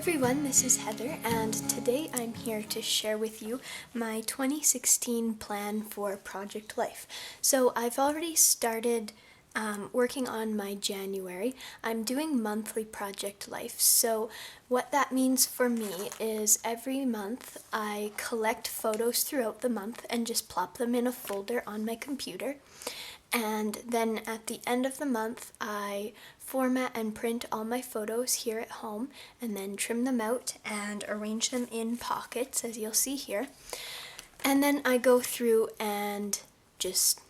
everyone, this is Heather, and today I'm here to share with you my 2016 plan for Project Life. So I've already started working on my January. I'm doing monthly Project Life. So what that means for me is every month I collect photos throughout the month and just plop them in a folder on my computer. And then at the end of the month, I format and print all my photos here at home and then trim them out and arrange them in pockets, as you'll see here. And then I go through and just,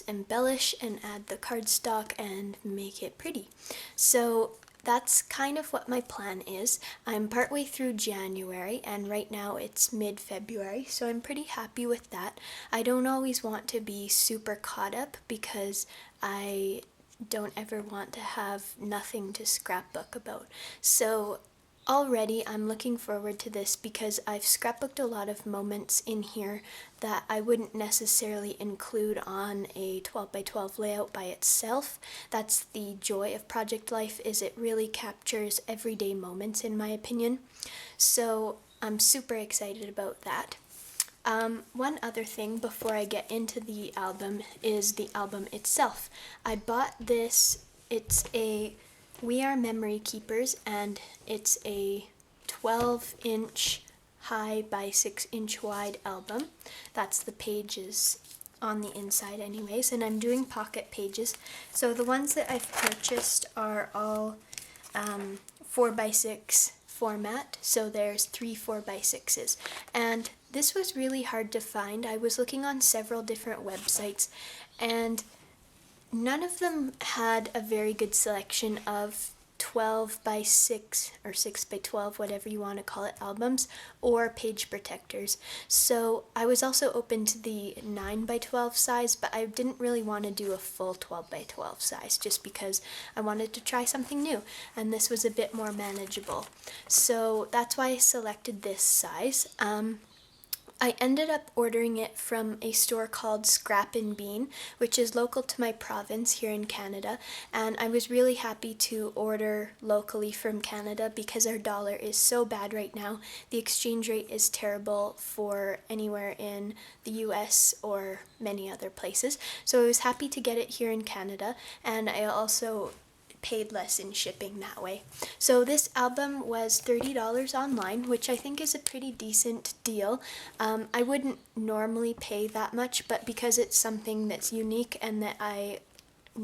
embellish and add the cardstock and make it pretty. So that's kind of what my plan is. I'm partway through January and right now it's mid-February, so I'm pretty happy with that. I don't always want to be super caught up because I don't ever want to have nothing to scrapbook about. So already I'm looking forward to this because I've scrapbooked a lot of moments in here that I wouldn't necessarily include on a 12 by 12 layout by itself. That's the joy of Project Life, is it really captures everyday moments in my opinion. So I'm super excited about that. One other thing before I get into the album is the album itself. I bought this, it's a We Are Memory Keepers, and it's a 12-inch high by 6-inch wide album. That's the pages on the inside anyways, and I'm doing pocket pages. So the ones that I've purchased are all 4 by 6 format, so there's 3 4 by 6s, and this was really hard to find. I was looking on several different websites and none of them had a very good selection of 12 by 6 or 6 by 12, whatever you want to call it, albums or page protectors. So I was also open to the 9 by 12 size, but I didn't really want to do a full 12 by 12 size just because I wanted to try something new and this was a bit more manageable. So that's why I selected this size. I ended up ordering it from a store called Scrap and Bean, which is local to my province here in Canada, and I was really happy to order locally from Canada because our dollar is so bad right now. The exchange rate is terrible for anywhere in the US or many other places, so I was happy to get it here in Canada, and I also paid less in shipping that way. So this album was $30 online, which I think is a pretty decent deal. I wouldn't normally pay that much, but because it's something that's unique and that I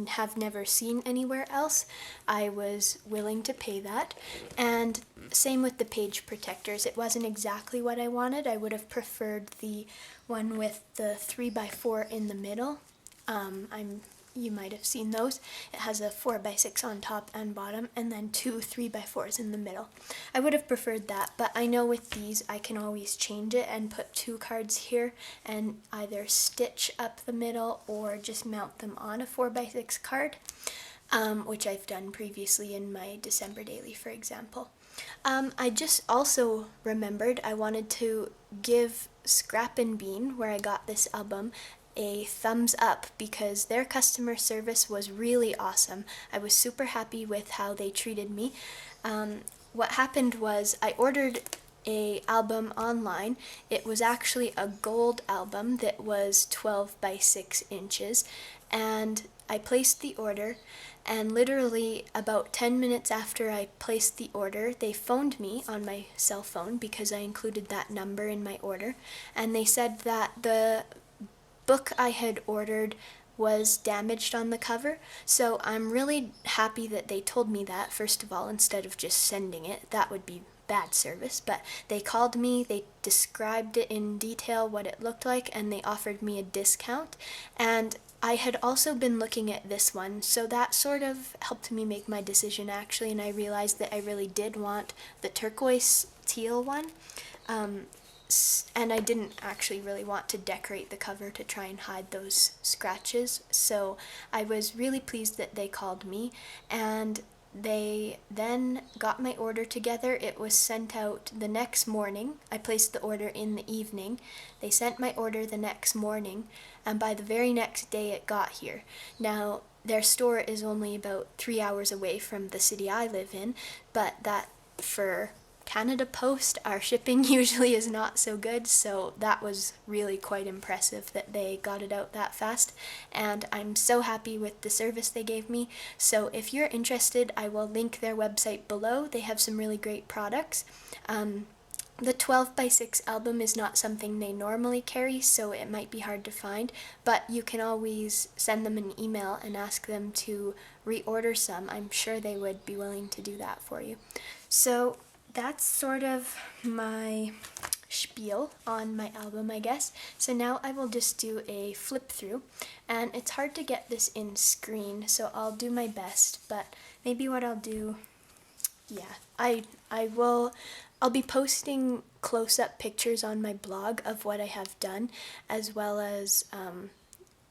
have never seen anywhere else, I was willing to pay that. And same with the page protectors. It wasn't exactly what I wanted. I would have preferred the one with the 3 by 4 in the middle. You might have seen those. It has a 4 by 6 on top and bottom, and then 2 3 by 4s in the middle. I would have preferred that, but I know with these I can always change it and put 2 cards here and either stitch up the middle or just mount them on a 4 by 6 card, which I've done previously in my December daily, for example. I just also remembered I wanted to give Scrap and Bean, where I got this album, a thumbs up because their customer service was really awesome. I was super happy with how they treated me. What happened was I ordered a album online. It was actually a gold album that was 12 by 6 inches, and I placed the order, and literally about 10 minutes after I placed the order, they phoned me on my cell phone because I included that number in my order, and they said that the book I had ordered was damaged on the cover. So I'm really happy that they told me that, first of all, instead of just sending it. That would be bad service, but they called me, they described it in detail what it looked like, and they offered me a discount. And I had also been looking at this one, so that sort of helped me make my decision actually, and I realized that I really did want the turquoise teal one. And I didn't actually really want to decorate the cover to try and hide those scratches, so I was really pleased that they called me, and they then got my order together. It was sent out the next morning. I placed the order in the evening. They sent my order the next morning, and by the very next day it got here. Now, their store is only about 3 hours away from the city I live in, but that for Canada Post, our shipping usually is not so good, so that was really quite impressive that they got it out that fast, and I'm so happy with the service they gave me. So if you're interested, I will link their website below. They have some really great products. The 12x6 album is not something they normally carry, so it might be hard to find, but you can always send them an email and ask them to reorder some. I'm sure they would be willing to do that for you. So that's sort of my spiel on my album, I guess. So now I will just do a flip through, and it's hard to get this in screen, so I'll do my best, but maybe what I'll do, I'll be posting close-up pictures on my blog of what I have done, as well as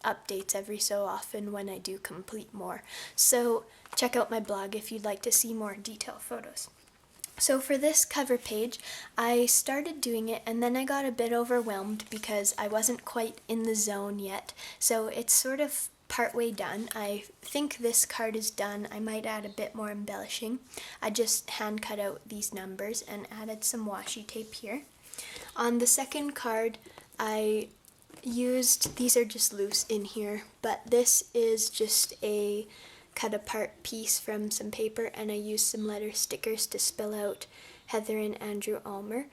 updates every so often when I do complete more. So check out my blog if you'd like to see more detailed photos. So for this cover page, I started doing it and then I got a bit overwhelmed because I wasn't quite in the zone yet. So it's sort of partway done. I think this card is done. I might add a bit more embellishing. I just hand cut out these numbers and added some washi tape here. On the second card, I used, these are just loose in here, but this is just a cut apart piece from some paper, and I used some letter stickers to spell out Heather and Andrew Ulmer,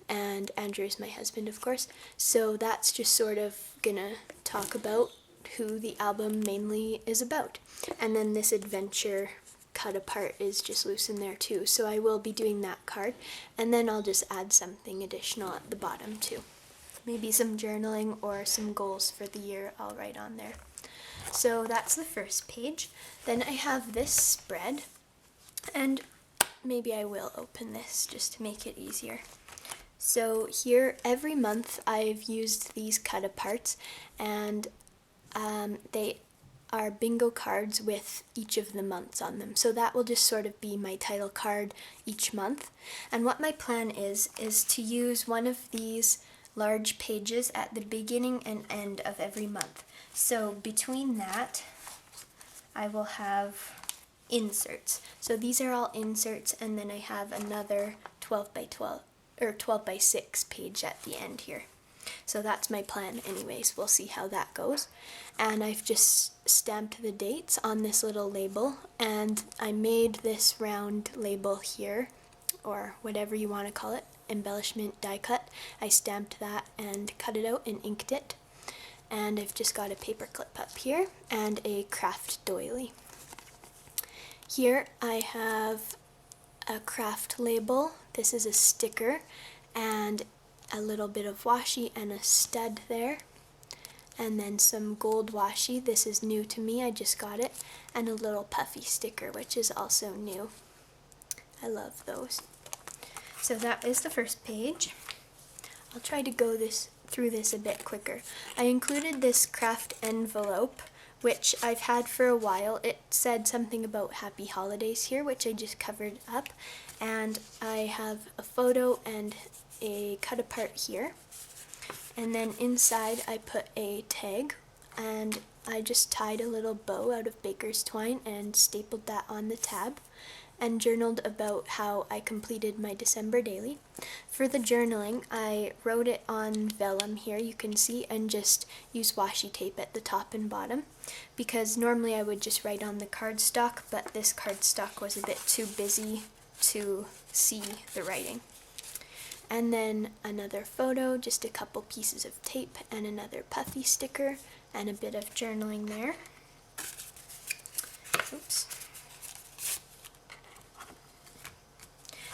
and Andrew is my husband, of course. So that's just sort of gonna talk about who the album mainly is about. And then this adventure cut apart is just loose in there too, so I will be doing that card, and then I'll just add something additional at the bottom too. Maybe some journaling or some goals for the year I'll write on there. So that's the first page. Then I have this spread, and maybe I will open this just to make it easier. So here, every month I've used these cut aparts, and they are bingo cards with each of the months on them. So that will just sort of be my title card each month. And what my plan is to use one of these large pages at the beginning and end of every month. So between that, I will have inserts. So these are all inserts, and then I have another 12 by 12 or 12 by 6 page at the end here. So that's my plan anyways. We'll see how that goes. And I've just stamped the dates on this little label, and I made this round label here, or whatever you want to call it, embellishment die cut. I stamped that and cut it out and inked it. And I've just got a paper clip up here and a craft doily. Here I have a craft label. This is a sticker and a little bit of washi and a stud there. And then some gold washi. This is new to me, I just got it. And a little puffy sticker, which is also new. I love those. So that is the first page. I'll try to go through this a bit quicker. I included this craft envelope, which I've had for a while. It said something about happy holidays here, which I just covered up. And I have a photo and a cut apart here. And then inside I put a tag, and I just tied a little bow out of baker's twine and stapled that on the tab, and journaled about how I completed my December daily. For the journaling, I wrote it on vellum here, you can see, and just use washi tape at the top and bottom, because normally I would just write on the cardstock, but this cardstock was a bit too busy to see the writing. And then another photo, just a couple pieces of tape and another puffy sticker and a bit of journaling there. Oops.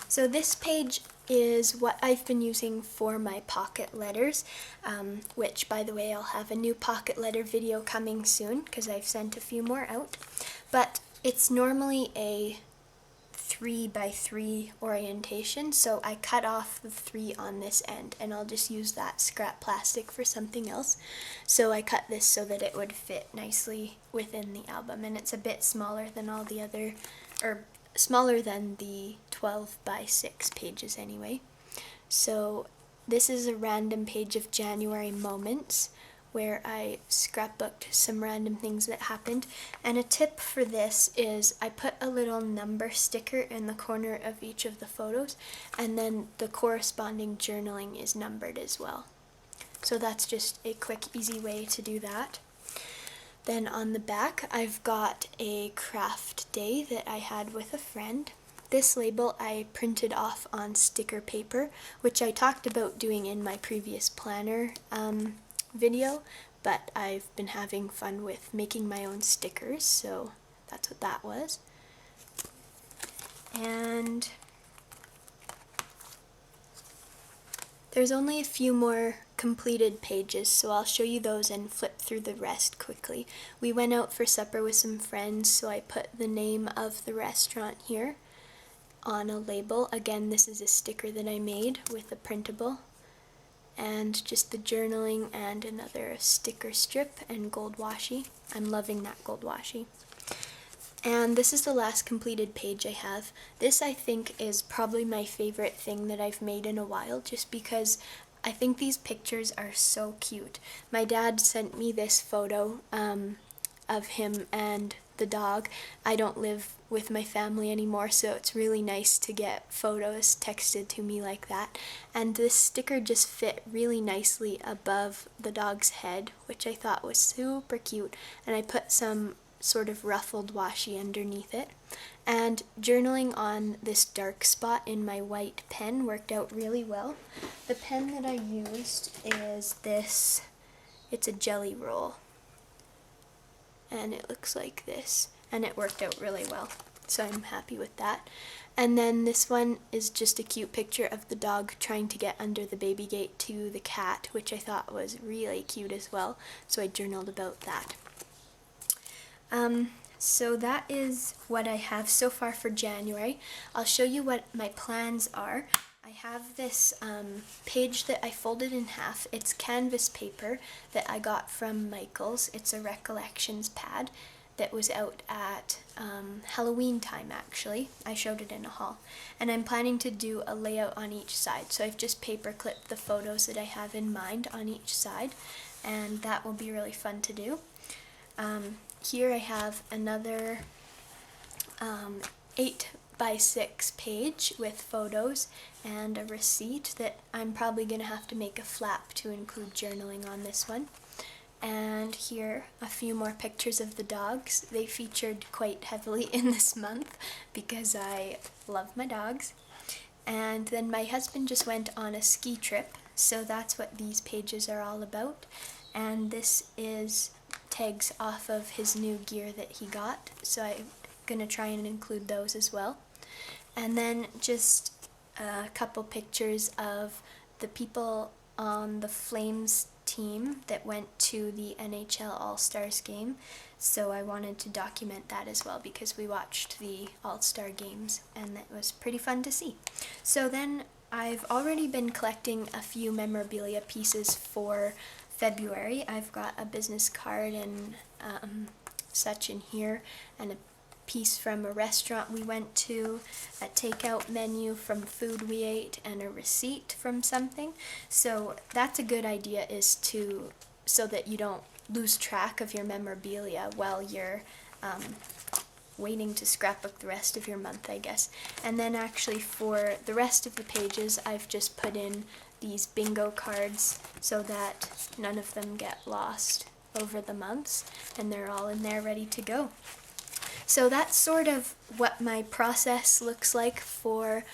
So this page is what I've been using for my pocket letters, which, by the way, I'll have a new pocket letter video coming soon because I've sent a few more out. But it's normally a 3x3 orientation, so I cut off the 3 on this end, and I'll just use that scrap plastic for something else. So I cut this so that it would fit nicely within the album, and it's a bit smaller than all the other, or smaller than the 12x6 pages anyway. So this is a random page of January moments, where I scrapbooked some random things that happened. And a tip for this is I put a little number sticker in the corner of each of the photos, and then the corresponding journaling is numbered as well. So that's just a quick, easy way to do that. Then on the back, I've got a craft day that I had with a friend. This label I printed off on sticker paper, which I talked about doing in my previous planner video, but I've been having fun with making my own stickers, so that's what that was. And there's only a few more completed pages, so I'll show you those and flip through the rest quickly. We went out for supper with some friends, so I put the name of the restaurant here on a label. Again, this is a sticker that I made with a printable, and just the journaling and another sticker strip and gold washi. I'm loving that gold washi. And this is the last completed page I have. This, I think, is probably my favorite thing that I've made in a while, just because I think these pictures are so cute. My dad sent me this photo of him and the dog. I don't live with my family anymore, so it's really nice to get photos texted to me like that. And this sticker just fit really nicely above the dog's head, which I thought was super cute. And I put some sort of ruffled washi underneath it. And journaling on this dark spot in my white pen worked out really well. The pen that I used is this. It's a jelly roll, and it looks like this, and it worked out really well, so I'm happy with that. And then this one is just a cute picture of the dog trying to get under the baby gate to the cat, which I thought was really cute as well, so I journaled about that. So that is what I have so far for January. I'll show you what my plans are. I have this page that I folded in half. It's canvas paper that I got from Michael's. It's a recollections pad that was out at Halloween time, actually. I showed it in a haul. And I'm planning to do a layout on each side. So I've just paper clipped the photos that I have in mind on each side, and that will be really fun to do. Here I have another 8x6 page with photos and a receipt that I'm probably going to have to make a flap to include journaling on this one. And here a few more pictures of the dogs. They featured quite heavily in this month because I love my dogs. And then my husband just went on a ski trip, so that's what these pages are all about. And this is tags off of his new gear that he got, so I'm gonna try and include those as well. And then just a couple pictures of the people on the Flames team that went to the NHL All-Stars game, so I wanted to document that as well because we watched the All-Star games and it was pretty fun to see. So then I've already been collecting a few memorabilia pieces for February. I've got a business card and such in here, and a piece from a restaurant we went to, a takeout menu from food we ate, and a receipt from something. So that's a good idea, is to, so that you don't lose track of your memorabilia while you're waiting to scrapbook the rest of your month, I guess. And then actually for the rest of the pages, I've just put in these bingo cards so that none of them get lost over the months, and they're all in there ready to go. So that's sort of what my process looks like for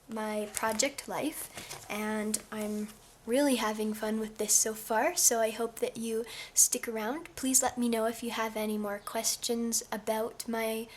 my project life, and I'm really having fun with this so far, so I hope that you stick around. Please let me know if you have any more questions about my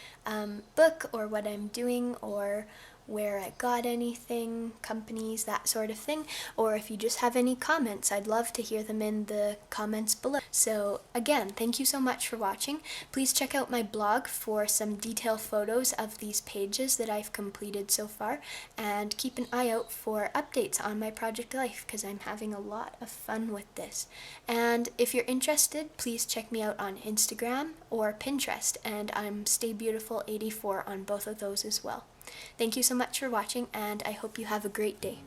book, or what I'm doing, or where I got anything, companies, that sort of thing, or if you just have any comments. I'd love to hear them in the comments below. So again, thank you so much for watching. Please check out my blog for some detailed photos of these pages that I've completed so far, and keep an eye out for updates on my project life because I'm having a lot of fun with this. And if you're interested, please check me out on Instagram or Pinterest, and I'm StayBeautiful84 on both of those as well. Thank you so much for watching, and I hope you have a great day.